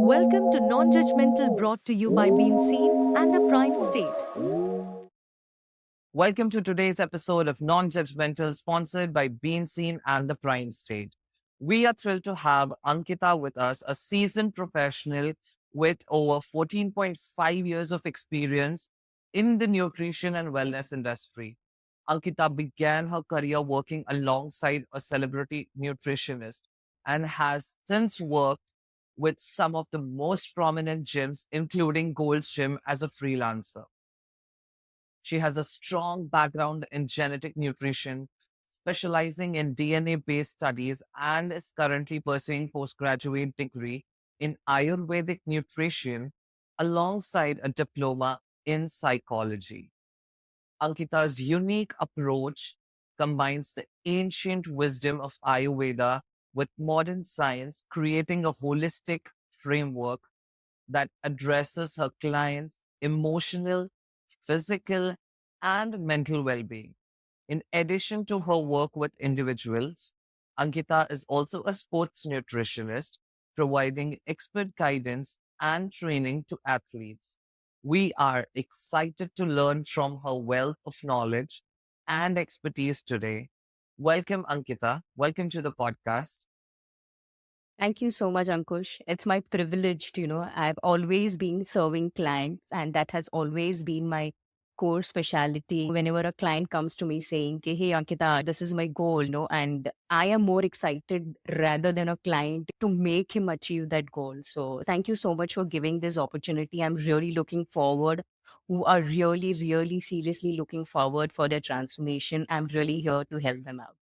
Welcome to Non-Judgmental, brought to you by Being Seen and the Prime State. Welcome to today's episode of Non-Judgmental, sponsored by Being Seen and the Prime State. We are thrilled to have Ankita with us, a seasoned professional with over 14.5 years of experience in the nutrition and wellness industry. Ankita began her career working alongside a celebrity nutritionist and has since worked with some of the most prominent gyms, including Gold's Gym, as a freelancer. She has a strong background in genetic nutrition, specializing in DNA-based studies, and is currently pursuing postgraduate degree in Ayurvedic nutrition alongside a diploma in psychology. Ankita's unique approach combines the ancient wisdom of Ayurveda with modern science, creating a holistic framework that addresses her clients' emotional, physical, and mental well being. In addition to her work with individuals, Ankita is also a sports nutritionist, providing expert guidance and training to athletes. We are excited to learn from her wealth of knowledge and expertise today. Welcome, Ankita. Welcome to the podcast. Thank you so much, Ankush. It's my privilege I've always been serving clients, and that has always been my core specialty. Whenever a client comes to me saying, "Hey, Ankita, this is my goal," and I am more excited rather than a client to make him achieve that goal. So thank you so much for giving this opportunity. I'm really looking forward. Who are really, really seriously looking forward for their transformation. I'm really here to help them out.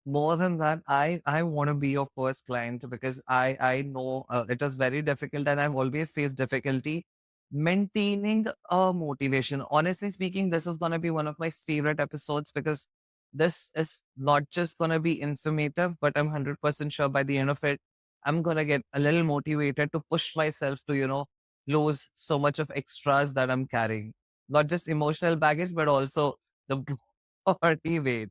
More than that, I want to be your first client because I know it is very difficult, and I've always faced difficulty maintaining a motivation. Honestly speaking, this is going to be one of my favorite episodes because this is not just going to be informative, but I'm 100% sure by the end of it, I'm going to get a little motivated to push myself to, lose so much of extras that I'm carrying. Not just emotional baggage, but also the body weight.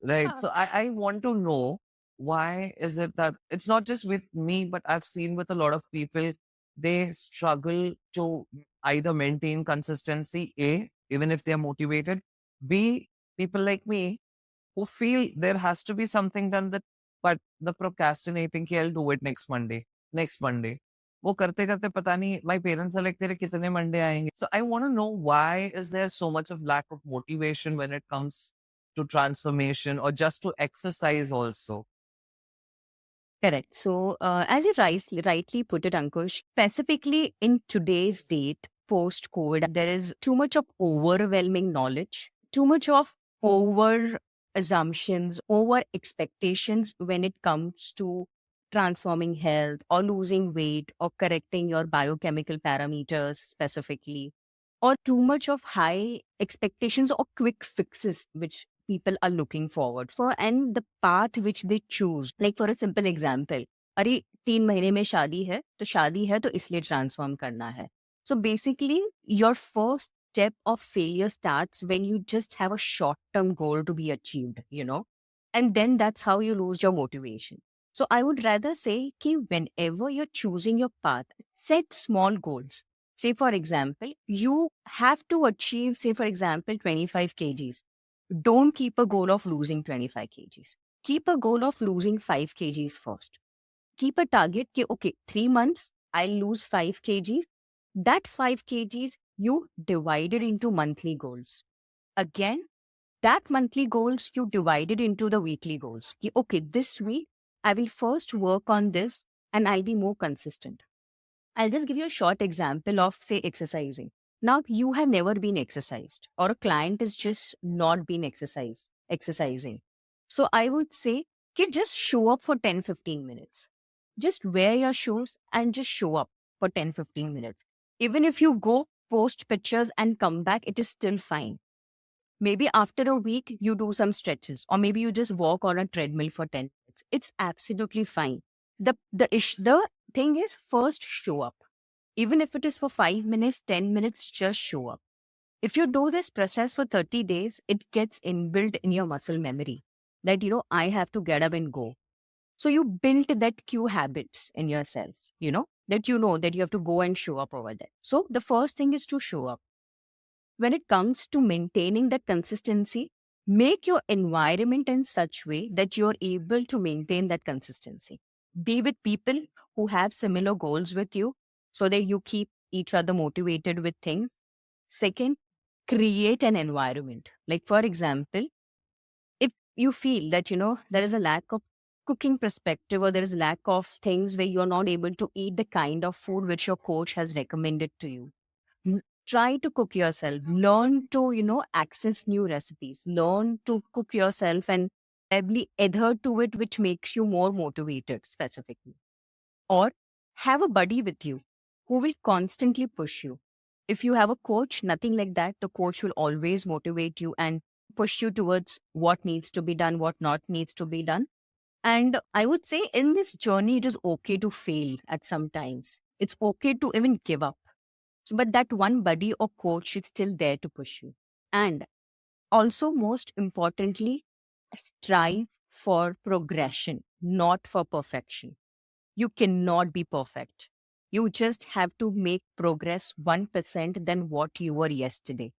Right. Yeah. So I want to know, why is it that it's not just with me, but I've seen with a lot of people, they struggle to either maintain consistency, A, even if they're motivated, B, people like me who feel there has to be something done that, but the procrastinating कि I'll do it next Monday. वो करते करते पता नहीं, my parents are like, तेरे कितने Monday आएंगे? So I want to know, why is there so much of lack of motivation when it comes to transformation or just to exercise also? Correct. So, as you rightly put it, Ankush, specifically in today's date, post COVID, there is too much of overwhelming knowledge, too much of over assumptions, over expectations when it comes to transforming health or losing weight or correcting your biochemical parameters specifically, or too much of high expectations or quick fixes, which people are looking forward for, and the path which they choose. Like for a simple example, अरे 3 महीने में शादी है तो इसलिए transform करना है. So basically, your first step of failure starts when you just have a short term goal to be achieved, and then that's how you lose your motivation. So I would rather say कि whenever you're choosing your path, set small goals. Say for example, you have to achieve, say for example, 25 kgs. Don't keep a goal of losing 25 kgs. Keep a goal of losing 5 kgs first. Keep a target कि, okay, 3 months, I'll lose 5 kgs. That 5 kgs, you divide it into monthly goals. Again, that monthly goals, you divide it into the weekly goals. कि, okay, this week, I will first work on this and I'll be more consistent. I'll just give you a short example of, say, exercising. Now, you have never been exercised, or a client is just not been exercising. So I would say, kid, just show up for 10-15 minutes. Just wear your shoes and just show up for 10-15 minutes. Even if you go post pictures and come back, it is still fine. Maybe after a week, you do some stretches, or maybe you just walk on a treadmill for 10 minutes. It's absolutely fine. The thing is, first show up. Even if it is for 5 minutes, 10 minutes, just show up. If you do this process for 30 days, it gets inbuilt in your muscle memory that, I have to get up and go. So you built that cue habits in yourself, that you know that you have to go and show up over there. So the first thing is to show up. When it comes to maintaining that consistency, make your environment in such way that you're able to maintain that consistency. Be with people who have similar goals with you so that you keep each other motivated with things. Second, create an environment. Like, for example, if you feel that, there is a lack of cooking perspective, or there is lack of things where you're not able to eat the kind of food which your coach has recommended to you, try to cook yourself. Learn to, access new recipes. Learn to cook yourself and probably adhere to it, which makes you more motivated specifically. Or have a buddy with you who will constantly push you. If you have a coach, nothing like that. The coach will always motivate you and push you towards what needs to be done, what not needs to be done. And I would say in this journey, it is okay to fail at some times. It's okay to even give up. But that one buddy or coach is still there to push you. And also, most importantly, strive for progression, not for perfection. You cannot be perfect. You just have to make progress 1% than what you were yesterday.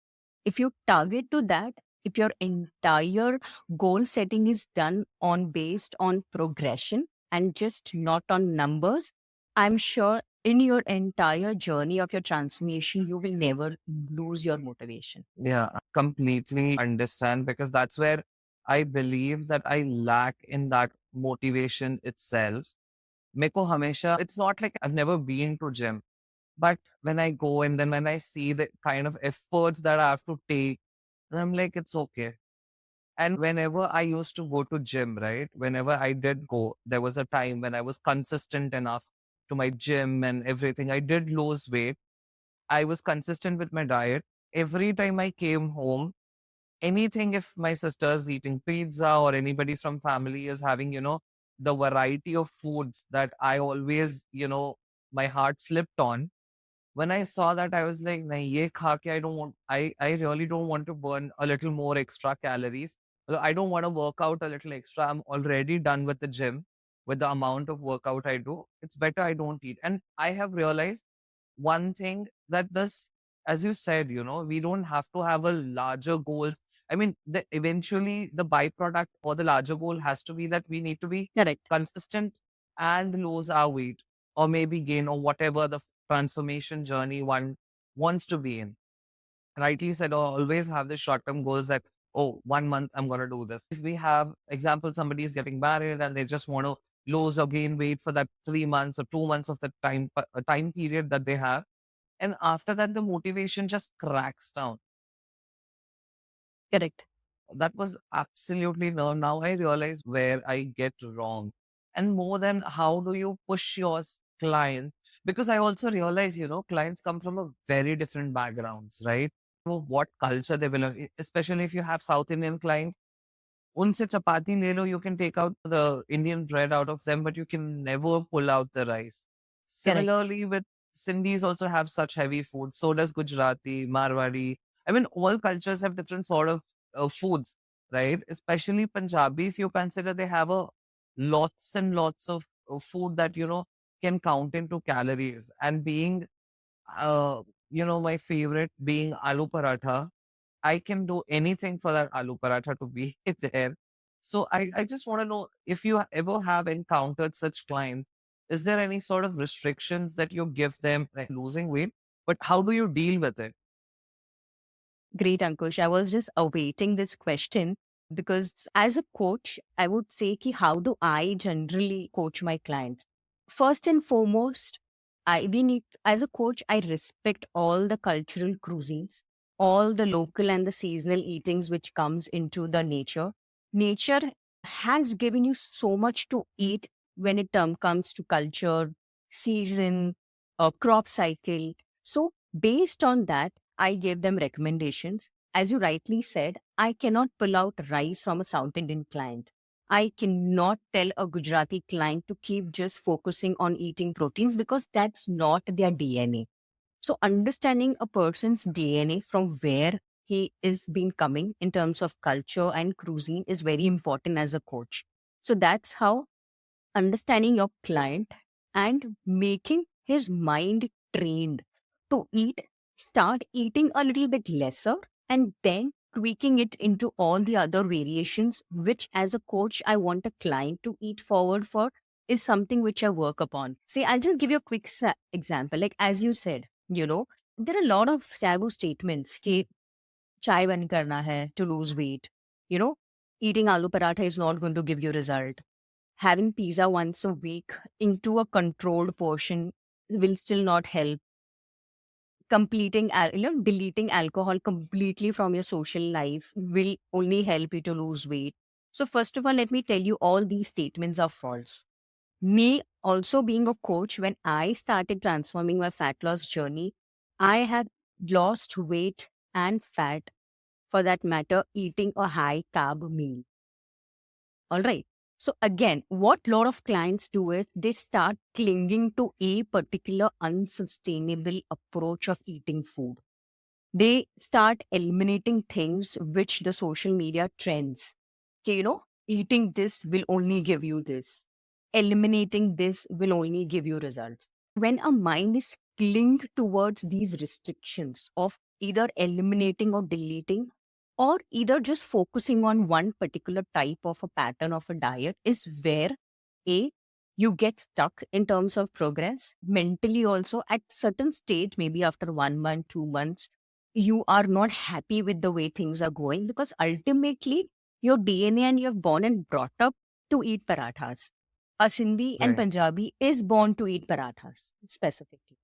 If you target to that, if your entire goal setting is done based on progression and just not on numbers, I'm sure in your entire journey of your transformation, you will never lose your motivation. Yeah, I completely understand, because that's where I believe that I lack in that motivation itself. Meko hamesha, it's not like I've never been to gym, but when I go and then when I see the kind of efforts that I have to take, I'm like, it's okay. And whenever I used to go to gym, right? Whenever I did go, there was a time when I was consistent enough to my gym and everything. I did lose weight. I was consistent with my diet. Every time I came home, anything, if my sister's eating pizza or anybody from family is having, the variety of foods that I always, my heart slipped on. When I saw that, I was like, nahi, ye kha ke I really don't want to burn a little more extra calories. I don't want to work out a little extra. I'm already done with the gym, with the amount of workout I do. It's better I don't eat. And I have realized one thing, that this, as you said, we don't have to have a larger goals. I mean, eventually the byproduct or the larger goal has to be that we need to be Correct. consistent and lose our weight, or maybe gain, or whatever the transformation journey one wants to be in. Rightly said, or always have the short-term goals that, oh, 1 month I'm going to do this. If we have example, somebody is getting married and they just want to lose or gain weight for that 3 months or 2 months of the time period that they have, and after that the motivation just cracks down. Correct. That was absolutely no. Now I realize where I get wrong. And more than how do you push your client? Because I also realize, clients come from a very different backgrounds, right? So what culture they belong, especially if you have South Indian client, unse chapati le lo, you can take out the Indian bread out of them, but you can never pull out the rice. Correct. Similarly, with Sindhis also have such heavy food. So does Gujarati, Marwadi. I mean, all cultures have different sort of foods, right? Especially Punjabi, if you consider, they have a lots and lots of food that can count into calories. And being, my favorite being aloo paratha, I can do anything for that aloo paratha to be there. So I just want to know if you ever have encountered such clients, is there any sort of restrictions that you give them, like losing weight? But how do you deal with it? Great, Ankush. I was just awaiting this question because as a coach, I would say ki how do I generally coach my clients? First and foremost, we need, as a coach, I respect all the cultural cuisines, all the local and the seasonal eatings which comes into the nature. Nature has given you so much to eat when it comes to culture, season, crop cycle. So based on that, I gave them recommendations. As you rightly said, I cannot pull out rice from a South Indian client. I cannot tell a Gujarati client to keep just focusing on eating proteins because that's not their DNA. So understanding a person's DNA from where he is been coming in terms of culture and cuisine is very important as a coach. So that's how understanding your client and making his mind trained to start eating a little bit lesser, and then tweaking it into all the other variations, which as a coach, I want a client to eat forward for, is something which I work upon. See, I'll just give you a quick example. Like, as you said, there are a lot of taboo statements. Ki, chai ban karna hai to lose weight. You know, eating aloo paratha is not going to give you result. Having pizza once a week into a controlled portion will still not help. Deleting alcohol completely from your social life will only help you to lose weight. So first of all, let me tell you, all these statements are false. Me also being a coach, when I started transforming my fat loss journey, I had lost weight and fat, for that matter, eating a high carb meal. All right. So again, what lot of clients do is they start clinging to a particular unsustainable approach of eating food. They start eliminating things which the social media trends. Okay, eating this will only give you this. Eliminating this will only give you results. When a mind is clinged towards these restrictions of either eliminating or deleting, or either just focusing on one particular type of a pattern of a diet, is where a you get stuck in terms of progress mentally. Also, at certain stage, maybe after 1 month, 2 months, you are not happy with the way things are going, because ultimately your DNA and you're born and brought up to eat parathas. A Sindhi and Right. Punjabi is born to eat parathas specifically.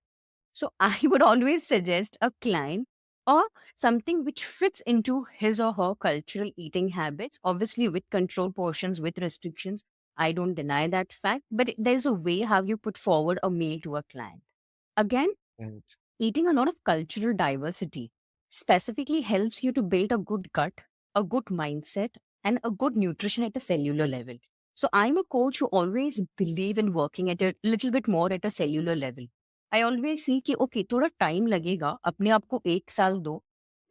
So I would always suggest a client or something which fits into his or her cultural eating habits, obviously with control portions, with restrictions. I don't deny that fact, but there's a way how you put forward a meal to a client. Again, Right. eating a lot of cultural diversity specifically helps you to build a good gut, a good mindset, and a good nutrition at a cellular level. So I'm a coach who always believe in working at a little bit more at a cellular level. I always see कि okay, थोड़ा time लगेगा, अपने आप को 1 साल दो,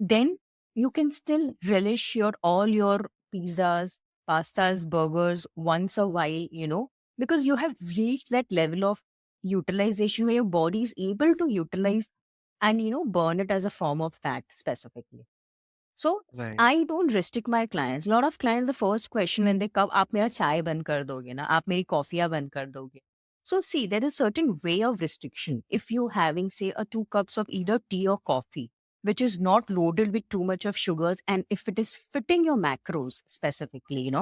then you can still relish all your pizzas, pastas, burgers once a while, because you have reached that level of utilization where your body is able to utilize and burn it as a form of fat specifically. So Right. I don't restrict my clients. A lot of clients, the first question when they come, आप मेरा चाय बंद कर दोगे ना, आप मेरी कॉफियाँ बंद कर दोगे. So see, there is certain way of restriction. If you having say a 2 cups of either tea or coffee, which is not loaded with too much of sugars, and if it is fitting your macros specifically,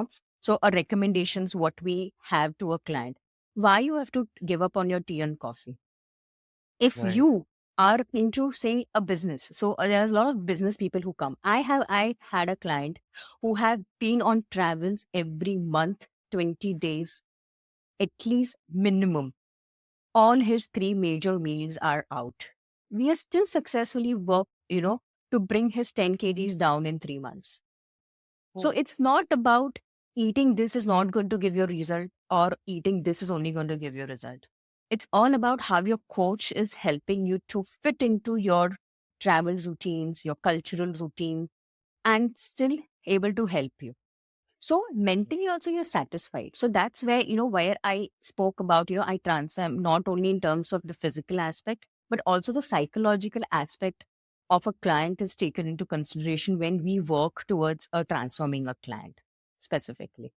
so a recommendations what we have to a client, why you have to give up on your tea and coffee? If Right. you are into say a business, so there's a lot of business people who come. I had a client who have been on travels every month, 20 days at least minimum. All his three major meals are out. We are still successfully work, to bring his 10 kgs down in 3 months. So Oh, it's not about eating this is not going to give you a result, or eating this is only going to give you a result. It's all about how your coach is helping you to fit into your travel routines, your cultural routine, and still able to help you. So mentally also you're satisfied. So that's where, where I spoke about, I transcend not only in terms of the physical aspect, but also the psychological aspect of a client is taken into consideration when we work towards transforming a client specifically.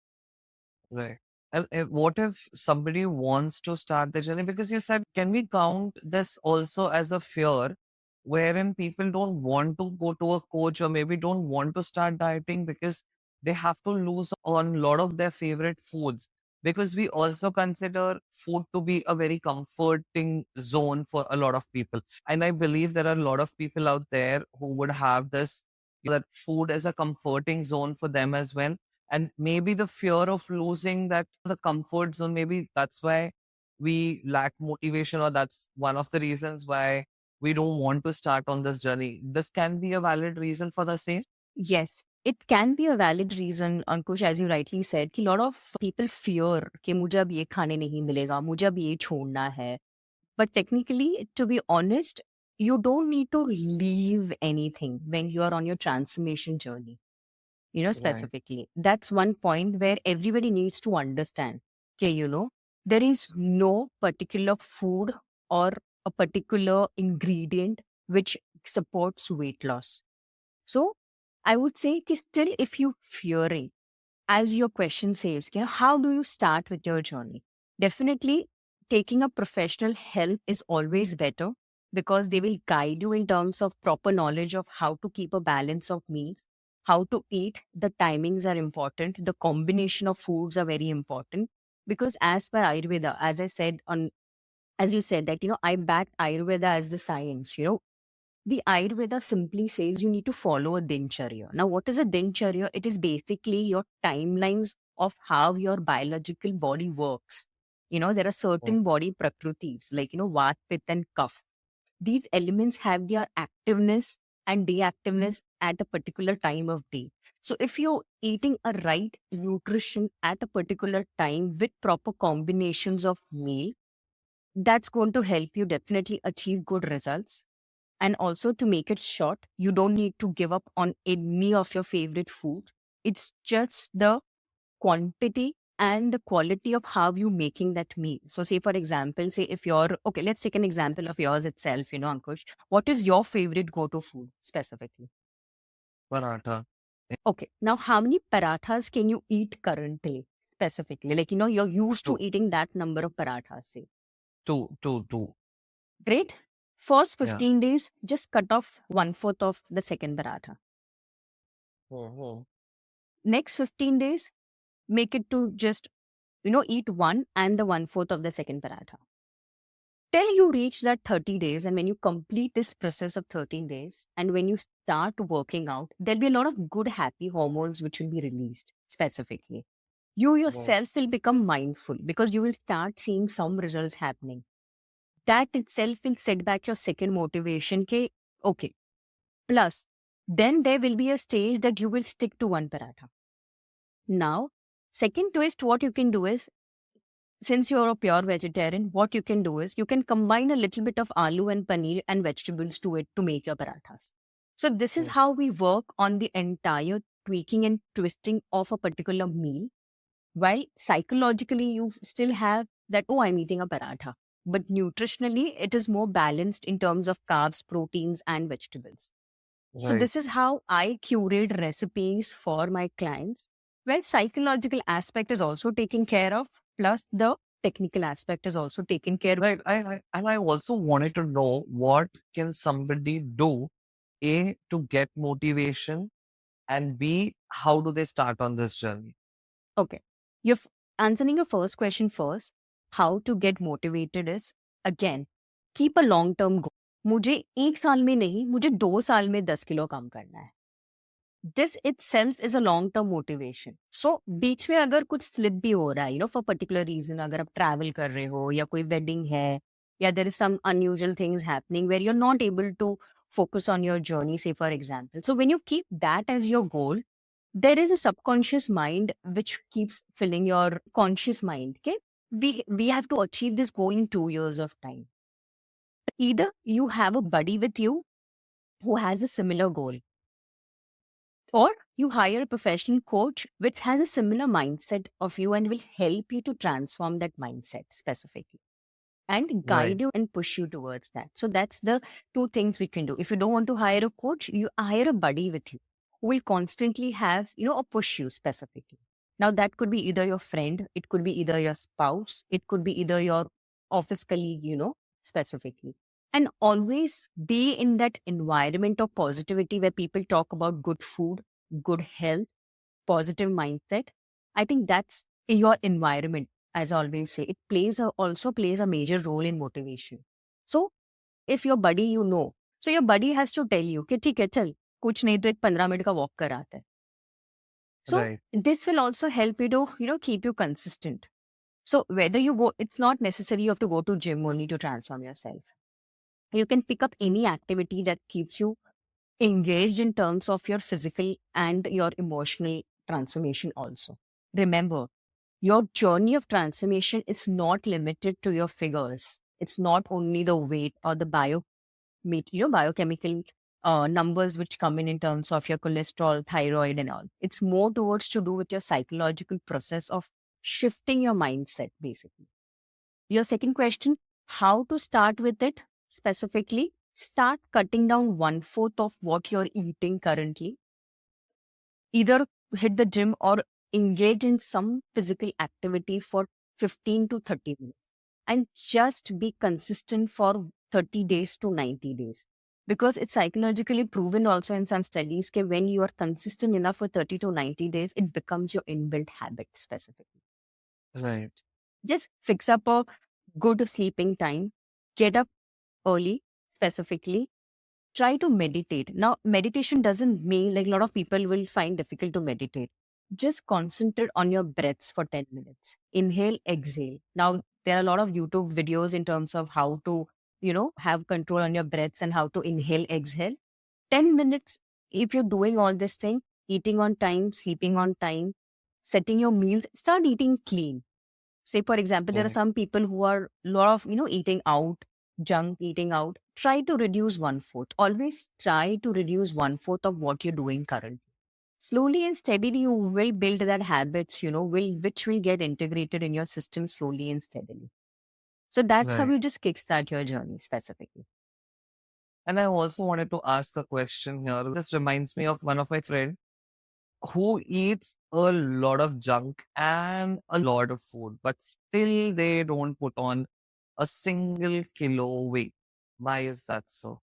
right. And what if somebody wants to start the journey? Because you said, can we count this also as a fear wherein people don't want to go to a coach or maybe don't want to start dieting because they have to lose on a lot of their favorite foods? Because we also consider food to be a very comforting zone for a lot of people. And I believe there are a lot of people out there who would have this, that food is a comforting zone for them as well, and maybe the fear of losing that the comfort zone, maybe that's why we lack motivation, or that's one of the reasons why we don't want to start on this journey. This can be a valid reason for the same. Yes, it can be a valid reason, Ankush, as you rightly said, कि lot of people fear कि मुझे अब ये खाने नहीं मिलेगा, मुझे अब ये छोड़ना है. But technically, to be honest, you don't need to leave anything when you are on your transformation journey, Right. specifically. That's one point where everybody needs to understand. Okay, there is no particular food or a particular ingredient which supports weight loss. So I would say कि still if you fearing, as your question says, how do you start with your journey? Definitely taking a professional help is always better because they will guide you in terms of proper knowledge of how to keep a balance of meals, how to eat. The timings are important. The combination of foods are very important because as per Ayurveda, as I said as you said that, I back Ayurveda as the science, the Ayurveda simply says you need to follow a dincharya. Now, what is a dincharya? It is basically your timelines of how your biological body works. There are Mm. certain body prakrutis like, Vat, Pitta, and Kapha. These elements have their activeness and deactiveness at a particular time of day. So, if you're eating a right nutrition at a particular time with proper combinations of meal, that's going to help you definitely achieve good results. And also to make it short, you don't need to give up on any of your favorite food. It's just the quantity and the quality of how you making that meal. So say for example, say if you're okay, let's take an example of yours itself, Ankush. What is your favorite go-to food specifically? Paratha. Okay. Now how many parathas can you eat currently specifically? Like, you're used to Two, eating that number of parathas, say. two. Great. First Yeah. 15 days, just cut off 1/4 of the second paratha. Mm-hmm. Next 15 days, make it to just, eat one and the 1/4 of the second paratha. Till you reach that 30 days, and when you complete this process of 13 days, and when you start working out, there'll be a lot of good, happy hormones which will be released specifically. You Mm. yourself will become mindful because you will start seeing some results happening. That itself will set back your second motivation. Ke, okay. Plus, then there will be a stage that you will stick to one paratha. Now, second twist, what you can do is, since you're a pure vegetarian, what you can do is you can combine a little bit of aloo and paneer and vegetables to it to make your parathas. So this is Mm. how we work on the entire tweaking and twisting of a particular meal. While psychologically you still have that, oh, I'm eating a paratha. But nutritionally, it is more balanced in terms of carbs, proteins, and vegetables. So Right. this is how I curate recipes for my clients, where psychological aspect is also taken care of, plus the technical aspect is also taken care of. Right. And I also wanted to know what can somebody do, A, to get motivation, and B, how do they start on this journey? Okay. You're answering your first question first. How to get motivated is, again, keep a long term goal. मुझे 1 साल में नहीं, मुझे 2 साल में 10 kilo कम करना है. This itself is a long term motivation. So बीच में अगर कुछ स्लिप भी हो रहा है, for particular reason, अगर आप travel कर रहे हो या कोई wedding है या there is some unusual things happening where you're not able to focus on your journey, say for example. So when you keep that as your goal, there is a subconscious mind which keeps filling your conscious mind. Okay, we have to achieve this goal in 2 years of time. Either you have a buddy with you who has a similar goal, or you hire a professional coach which has a similar mindset of you and will help you to transform that mindset specifically and Right. guide you and push you towards that. So that's the two things we can do. If you don't want to hire a coach, you hire a buddy with you who will constantly have, or push you specifically. Now that could be either your friend, it could be either your spouse, it could be either your office colleague, specifically. And always be in that environment of positivity where people talk about good food, good health, positive mindset. I think that's your environment, as I always say. It also plays a major role in motivation. So if your buddy, so your buddy has to tell you, कि ठीक है चल, कुछ नहीं तो एक 15 minute का walk कराते हैं. So Right. this will also help you to, keep you consistent. So whether you go, it's not necessary you have to go to gym only to transform yourself. You can pick up any activity that keeps you engaged in terms of your physical and your emotional transformation also. Remember, your journey of transformation is not limited to your figures. It's not only the weight or the biochemical numbers which come in terms of your cholesterol, thyroid, and all. It's more towards to do with your psychological process of shifting your mindset, basically. Your second question, how to start with it specifically? Start cutting down one fourth of what you're eating currently. Either hit the gym or engage in some physical activity for 15 to 30 minutes and just be consistent for 30 days to 90 days. Because it's psychologically proven also in some studies that when you are consistent enough for 30 to 90 days, it becomes your inbuilt habit specifically. Right. Just fix up a good sleeping time, get up early specifically, try to meditate. Now, meditation doesn't mean like a lot of people will find difficult to meditate. Just concentrate on your breaths for 10 minutes. Inhale, exhale. Now, there are a lot of YouTube videos in terms of how to, have control on your breaths and how to inhale, exhale. 10 minutes, if you're doing all this thing, eating on time, sleeping on time, setting your meals, start eating clean. Say, for example, there are Right. some people who are lot of, eating out, junk eating out. Try to reduce one fourth. Always try to reduce one fourth of what you're doing currently. Slowly and steadily, you will build that habits, which will get integrated in your system slowly and steadily. So that's how Right. you just kickstart your journey specifically. And I also wanted to ask a question here. This reminds me of one of my friends who eats a lot of junk and a lot of food, but still they don't put on a single kilo weight. Why is that so?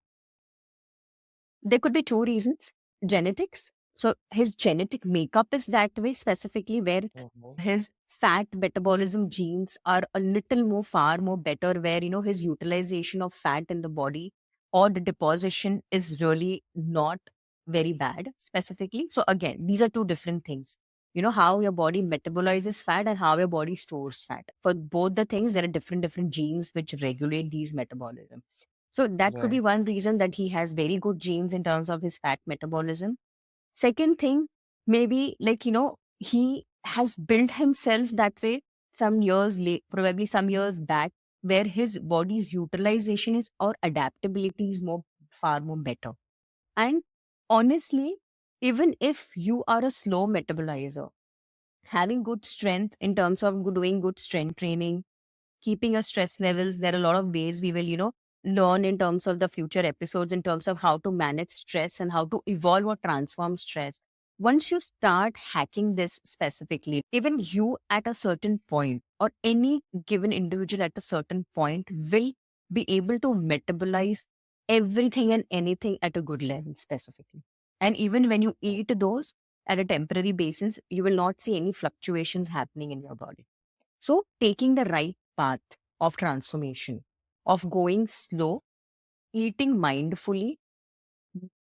There could be two reasons. Genetics. So his genetic makeup is that way specifically, where Mhm. his fat metabolism genes are a little more, far more better, where, his utilization of fat in the body or the deposition is really not very bad specifically. So again, these are two different things. How your body metabolizes fat and how your body stores fat. For both the things, there are different genes which regulate these metabolism. So that could be Right. one reason that he has very good genes in terms of his fat metabolism. Second thing, maybe like, he has built himself that way some years late, probably some years back, where his body's utilization is or adaptability is far more better. And honestly, even if you are a slow metabolizer, having good strength in terms of doing good strength training, keeping your stress levels, there are a lot of ways we will, learn in terms of the future episodes in terms of how to manage stress and how to evolve or transform stress. Once you start hacking this specifically, even you at a certain point or any given individual at a certain point will be able to metabolize everything and anything at a good level specifically. And even when you eat those at a temporary basis, you will not see any fluctuations happening in your body. So, taking the right path of transformation, of going slow, eating mindfully,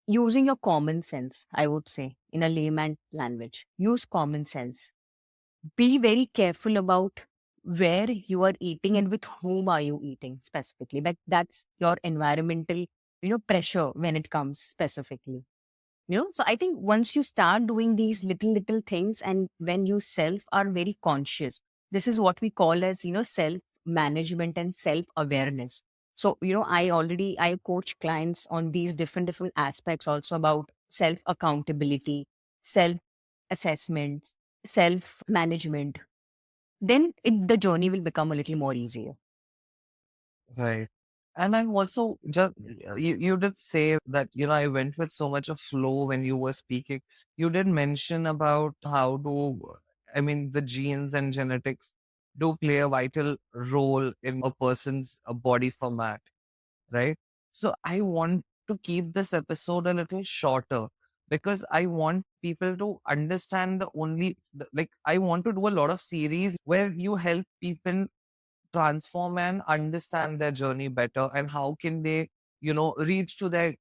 using your common sense, I would say, in a layman language. Use common sense. Be very careful about where you are eating and with whom are you eating specifically. But that's your environmental, pressure when it comes specifically. So I think once you start doing these little things and when you self are very conscious, this is what we call as, self management and self awareness. So, I coach clients on these different aspects also about self accountability, self assessments, self management. Then the journey will become a little more easier. Right. And I also just you did say that, I went with so much of flow when you were speaking. You did mention about how the genes and genetics do play a vital role in a person's body format, right? So I want to keep this episode a little shorter because I want people to understand like I want to do a lot of series where you help people transform and understand their journey better and how can they reach to their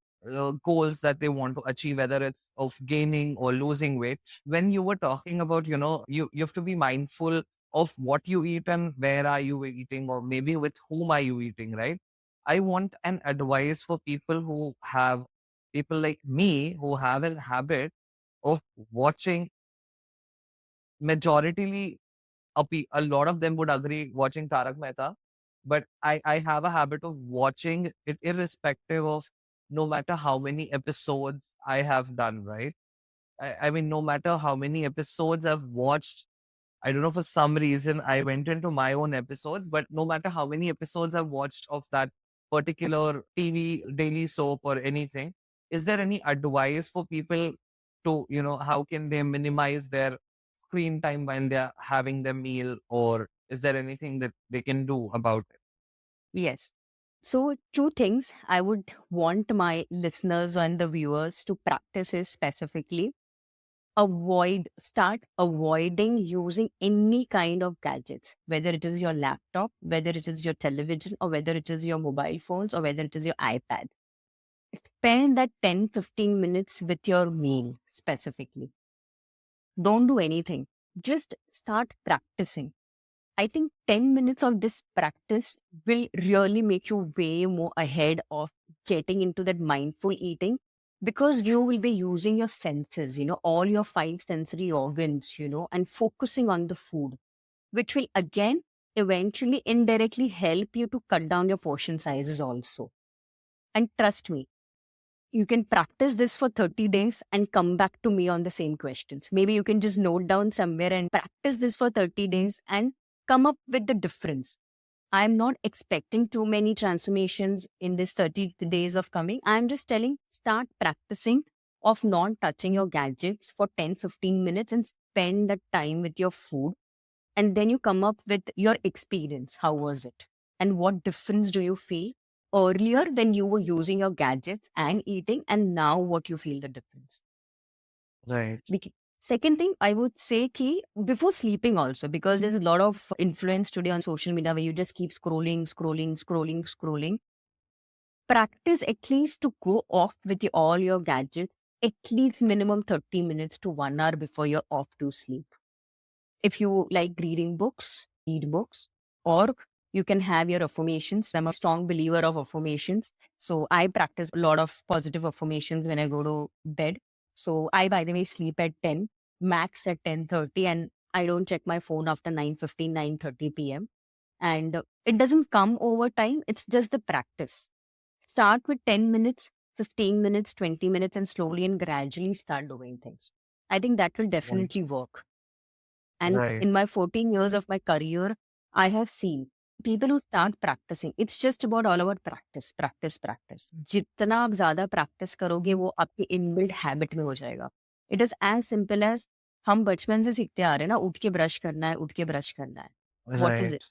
goals that they want to achieve, whether it's of gaining or losing weight. When you were talking about you have to be mindful of what you eat and where are you eating or maybe with whom are you eating, right? I want an advice for people like me who have a habit of watching majority a lot of them would agree watching Tarak Mehta, but I have a habit of watching it irrespective of no matter how many episodes I have done, right? I mean, no matter how many episodes I've watched, I don't know, for some reason, I went into my own episodes, but no matter how many episodes I've watched of that particular TV daily soap or anything, is there any advice for people to, how can they minimize their screen time when they're having their meal, or is there anything that they can do about it? Yes. So, two things I would want my listeners and the viewers to practice is specifically start avoiding using any kind of gadgets, whether it is your laptop, whether it is your television, or whether it is your mobile phones, or whether it is your iPad. Spend that 10-15 minutes with your meal specifically. Don't do anything. Just start practicing. I think 10 minutes of this practice will really make you way more ahead of getting into that mindful eating, because you will be using your senses, all your five sensory organs, and focusing on the food, which will again eventually indirectly help you to cut down your portion sizes also. And trust me, you can practice this for 30 days and come back to me on the same questions. Maybe you can just note down somewhere and practice this for 30 days and come up with the difference. I'm not expecting too many transformations in this 30 days of coming. I'm just telling, start practicing of not touching your gadgets for 10-15 minutes and spend that time with your food. And then you come up with your experience. How was it? And what difference do you feel earlier when you were using your gadgets and eating, and now what you feel the difference? Right. Second thing, I would say key before sleeping also, because there's a lot of influence today on social media where you just keep scrolling, scrolling, scrolling, scrolling. Practice at least to go off with all your gadgets at least minimum 30 minutes to 1 hour before you're off to sleep. If you like reading books, read books, or you can have your affirmations. I'm a strong believer of affirmations. So I practice a lot of positive affirmations when I go to bed. So I, by the way, sleep at 10, max at 10:30, and I don't check my phone after 9:15, 9:30 p.m. And it doesn't come over time. It's just the practice. Start with 10 minutes, 15 minutes, 20 minutes, and slowly and gradually start doing things. I think that will Right. definitely work. And Right. in my 14 years of my career, I have seen people who start practicing. It's just all about practice, practice, practice. जितना आप ज़्यादा practice करोगे वो आपकी inbuilt habit में हो जाएगा. It is as simple as हम बचपन से सीखते आ रहे हैं ना, उठ के ब्रश करना है, उठ के ब्रश करना है. What is it? Right.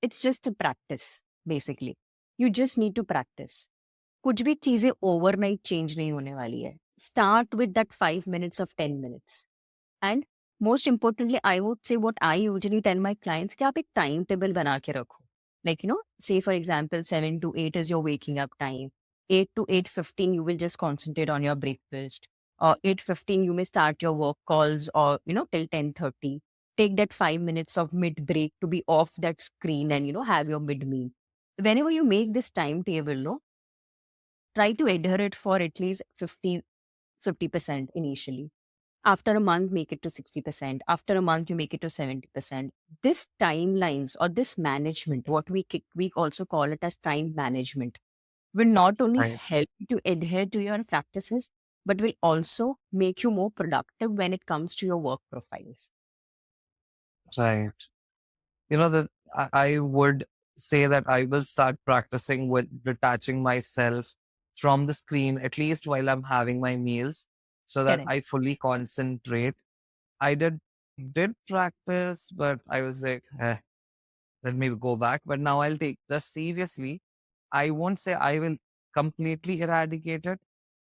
It's just a practice, basically. You just need to practice. कुछ भी चीजें overnight change नहीं होने वाली है. Start with that 5 minutes of 10 minutes. And most importantly, I would say what I usually tell my clients कि आप एक timetable बना के रखो. Like, say for example, 7 to 8 is your waking up time. 8 to 8:15, you will just concentrate on your breakfast. Or 8:15, you may start your work calls, or, till 10:30. Take that 5 minutes of mid break to be off that screen and, have your mid meal. Whenever you make this timetable, no, try to adhere it for at least 50% initially. After a month, make it to 60%. After a month, you make it to 70%. This timelines or this management, what we also call it as time management, will not only Right. help you to adhere to your practices, but will also make you more productive when it comes to your work profiles. Right. That I would say that I will start practicing with detaching myself from the screen, at least while I'm having my meals, so that Correct. I fully concentrate. I did practice, but I was like, let me go back. But now I'll take this seriously. I won't say I will completely eradicate it,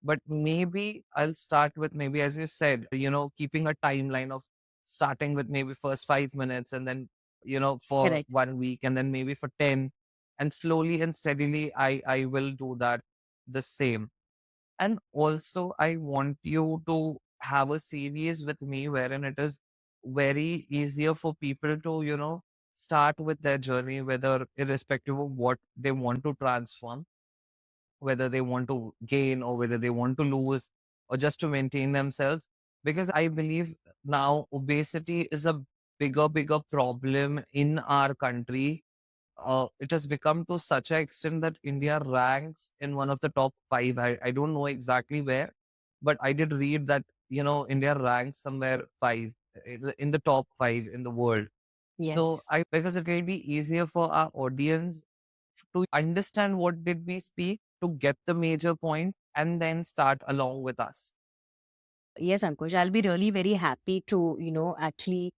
but maybe I'll start with, maybe, as you said, keeping a timeline of starting with maybe first 5 minutes, and then, for Correct. 1 week, and then maybe for 10, and slowly and steadily, I will do that the same. And also, I want you to have a series with me wherein it is very easier for people to, start with their journey, whether irrespective of what they want to transform, whether they want to gain or whether they want to lose or just to maintain themselves. Because I believe now obesity is a bigger problem in our country. It has become to such an extent that India ranks in one of the top five. I don't know exactly where, but I did read that, India ranks somewhere five. in the top 5 in the world. So Yes. because it will be easier for our audience to understand what did we speak, to get the major point, and then start along with us. Yes, Ankush, I'll be really very happy to, actually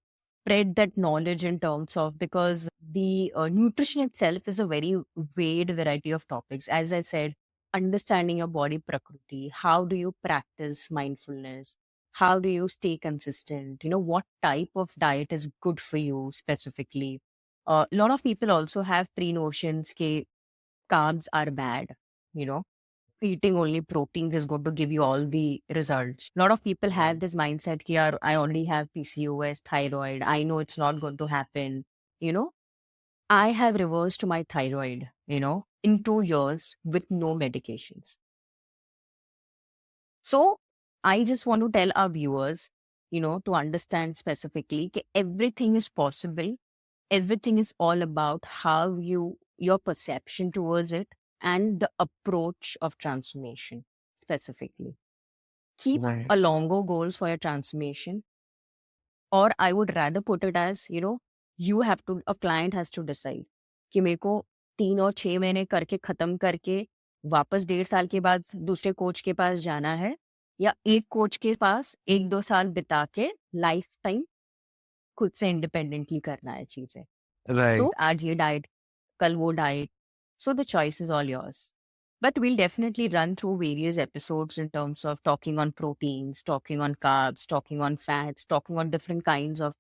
spread that knowledge in terms of, because the nutrition itself is a very wide variety of topics. As I said, understanding your body prakriti, how do you practice mindfulness? How do you stay consistent? What type of diet is good for you specifically? A lot of people also have pre-notions that carbs are bad, you know eating only protein is going to give you all the results. A lot of people have Right. this mindset here, I already have PCOS, thyroid. I know it's not going to happen. You know, I have reversed my thyroid, in 2 years with no medications. So I just want to tell our viewers, to understand specifically that everything is possible. Everything is all about how your perception towards it and the approach of transformation specifically. Keep Right. a longer goals for your transformation, or I would rather put it as, a client has to decide कि मेरे को 3 और 6 महीने करके खत्म करके वापस 1.5 साल के बाद दूसरे कोच के पास जाना है, या एक कोच के पास 1-2 साल बिता के लाइफ टाइम खुद से इंडिपेंडेंटली करना है चीजें. Right. सो आज ये डाइट, कल वो diet. So the choice is all yours. But we'll definitely run through various episodes in terms of talking on proteins, talking on carbs, talking on fats, talking on different kinds of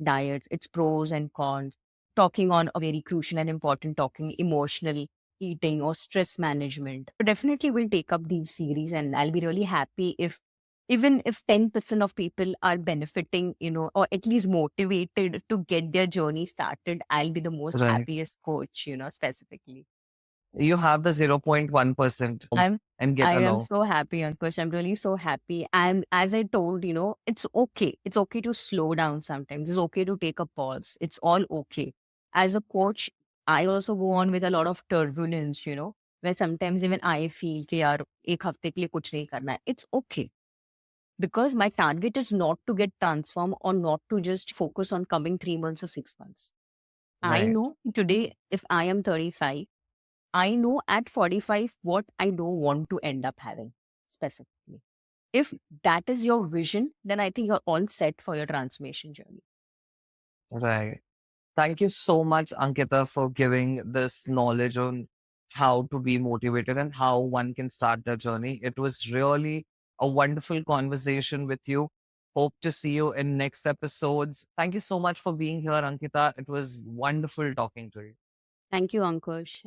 diets, its pros and cons, talking on a very crucial and important talking emotional eating or stress management. So definitely we'll take up these series, and I'll be really happy if even if 10% of people are benefiting, or at least motivated to get their journey started, I'll be the most Right. happiest coach, specifically. You have the 0.1% I'm and get I am along. so happy, Ankush. I'm really so happy. And as I told, it's okay. It's okay to slow down sometimes. It's okay to take a pause. It's all okay. As a coach, I also go on with a lot of turbulence, where sometimes even I feel कि यार एक हफ्ते के लिए कुछ नहीं करना है. It's okay. Because my target is not to get transformed or not to just focus on coming 3 months or 6 months. I Right. know today, if I am 35, I know at 45 what I don't want to end up having specifically. If that is your vision, then I think you're all set for your transformation journey. Right. Thank you so much, Ankita, for giving this knowledge on how to be motivated and how one can start their journey. It was really a wonderful conversation with you. Hope to see you in next episodes. Thank you so much for being here, Ankita. It was wonderful talking to you. Thank you, Ankush.